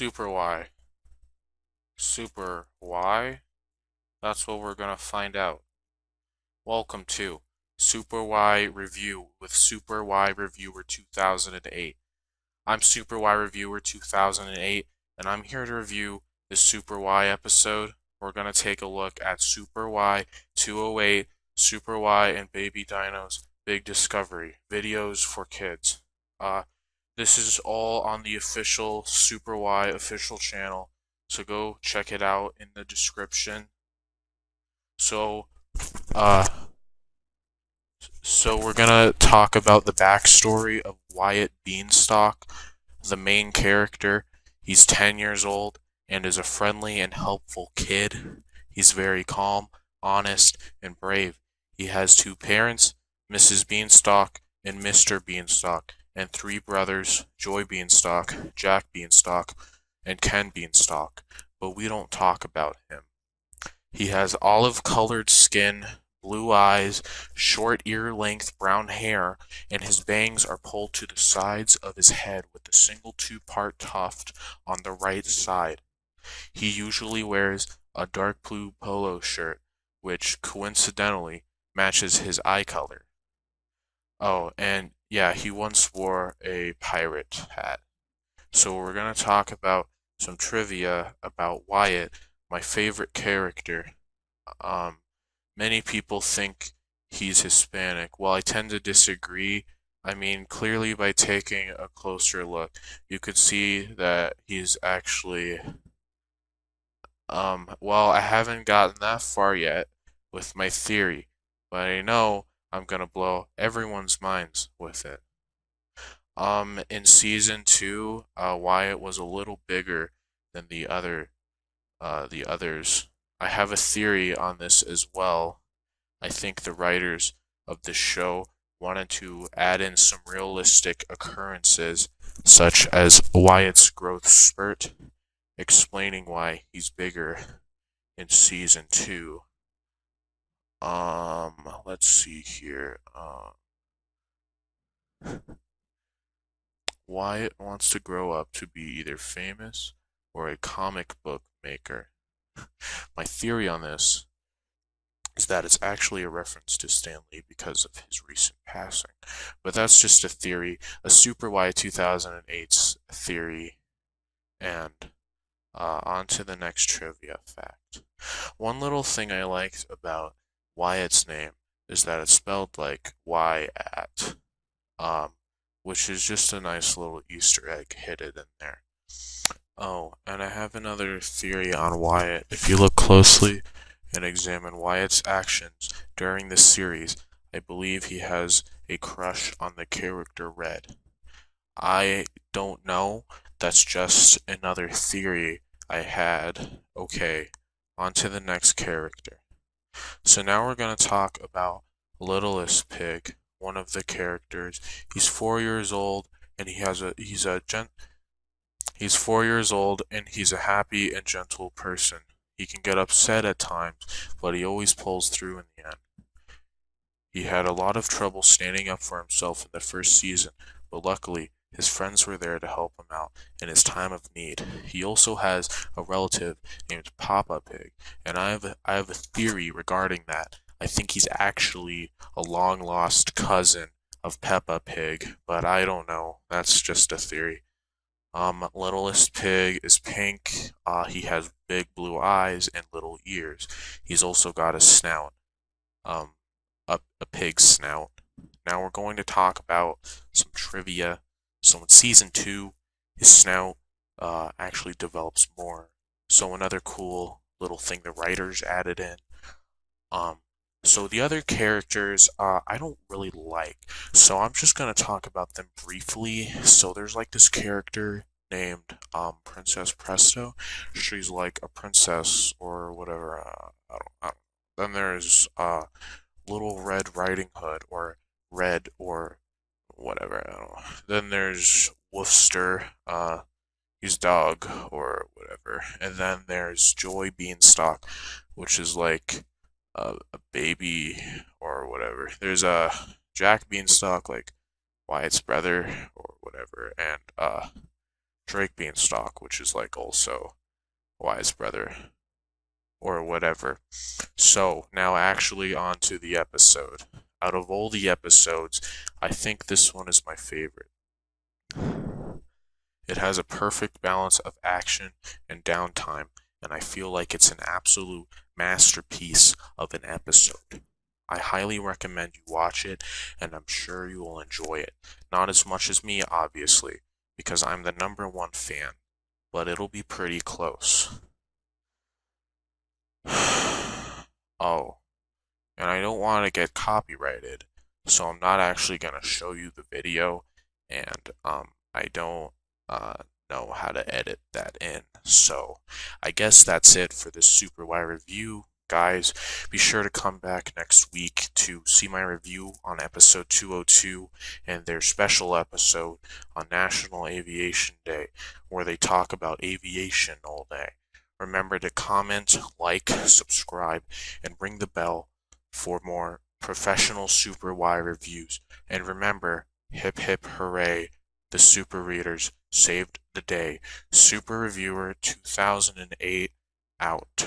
Superwhy. Super why? That's what we're gonna find out. Welcome to superwhy Review with superwhy Reviewer 2008. I'm superwhy Reviewer 2008, and I'm here to review the superwhy episode. We're gonna take a look at superwhy 208, superwhy and Baby Dino's Big Discovery videos for kids. Uh, this is all on the official superwhy official channel, so go check it out in the description. So, uh, so we're gonna talk about the backstory of Wyatt Beanstalk, the main character. He's 10 years old and is a friendly and helpful kid. He's very calm, honest, and brave. He has two parents, Mrs. Beanstalk and Mr. Beanstalk, and three brothers, Joy Beanstalk, Jack Beanstalk, and Ken Beanstalk, but we don't talk about him. He has olive-colored skin, blue eyes, short ear-length brown hair, and his bangs are pulled to the sides of his head with a single two-part tuft on the right side. He usually wears a dark blue polo shirt, which coincidentally matches his eye color. Oh, and yeah, he once wore a pirate hat. So we're going to talk about some trivia about Wyatt, my favorite character. Um, Many people think he's Hispanic. While I tend to disagree, I mean, clearly by taking a closer look, you could see that he's actually, well, I haven't gotten that far yet with my theory, but I know I'm gonna blow everyone's minds with it. In season two, Wyatt was a little bigger than the others. I have a theory on this as well. I think the writers of the show wanted to add in some realistic occurrences, such as Wyatt's growth spurt, explaining why he's bigger in season two. Let's see here. Wyatt wants to grow up to be either famous or a comic book maker. My theory on this is that it's actually a reference to Stan Lee because of his recent passing. But that's just a theory, a Super Y 2008's theory, and on to the next trivia fact. One little thing I liked about Wyatt's name is that it's spelled like Y-at, um, which is just a nice little Easter egg hidden in there. Oh, and I have another theory on Wyatt. If you look closely and examine Wyatt's actions during this series, I believe he has a crush on the character Red. I don't know. That's just another theory I had. Okay, on to the next character. So now we're going to talk about Littlest Pig, one of the characters. He's 4 years old and he's 4 years old and he's a happy and gentle person. He can get upset at times, but he always pulls through in the end. He had a lot of trouble standing up for himself in the first season, but luckily his friends were there to help him out in his time of need. He also has a relative named Papa Pig, and I have a theory regarding that. I think he's actually a long lost cousin of Peppa Pig, but I don't know. That's just a theory. Littlest Pig is pink. He has big blue eyes and little ears. He's also got a snout. Um, a pig's snout. Now we're going to talk about some trivia. So in season two, his snout actually develops more. So another cool little thing the writers added in. Um, so the other characters I don't really like. So I'm just gonna talk about them briefly. So there's like this character named Princess Presto. She's like a princess or whatever. I don't. Then there's Little Red Riding Hood or Red or whatever. I don't know. Then there's Worcester, he's dog or whatever. And then there's Joy Beanstalk, which is like a baby or whatever. There's a Jack Beanstalk, like Wyatt's brother or whatever, and Drake Beanstalk, which is like also Wise brother or whatever. So now actually on to the episode. Out of all the episodes, I think this one is my favorite. It has a perfect balance of action and downtime, and I feel like it's an absolute masterpiece of an episode. I highly recommend you watch it, and I'm sure you will enjoy it. Not as much as me, obviously, because I'm the #1 fan, but it'll be pretty close. Oh, and I don't want to get copyrighted, so I'm not actually going to show you the video, and I don't know how to edit that in. So I guess that's it for this superwhy review. Guys, be sure to come back next week to see my review on episode 202 and their special episode on National Aviation Day, where they talk about aviation all day. Remember to comment, like, subscribe, and ring the bell for more professional superwhy reviews. And remember, hip hip hooray, the super readers saved the day. Super Reviewer 2008 out.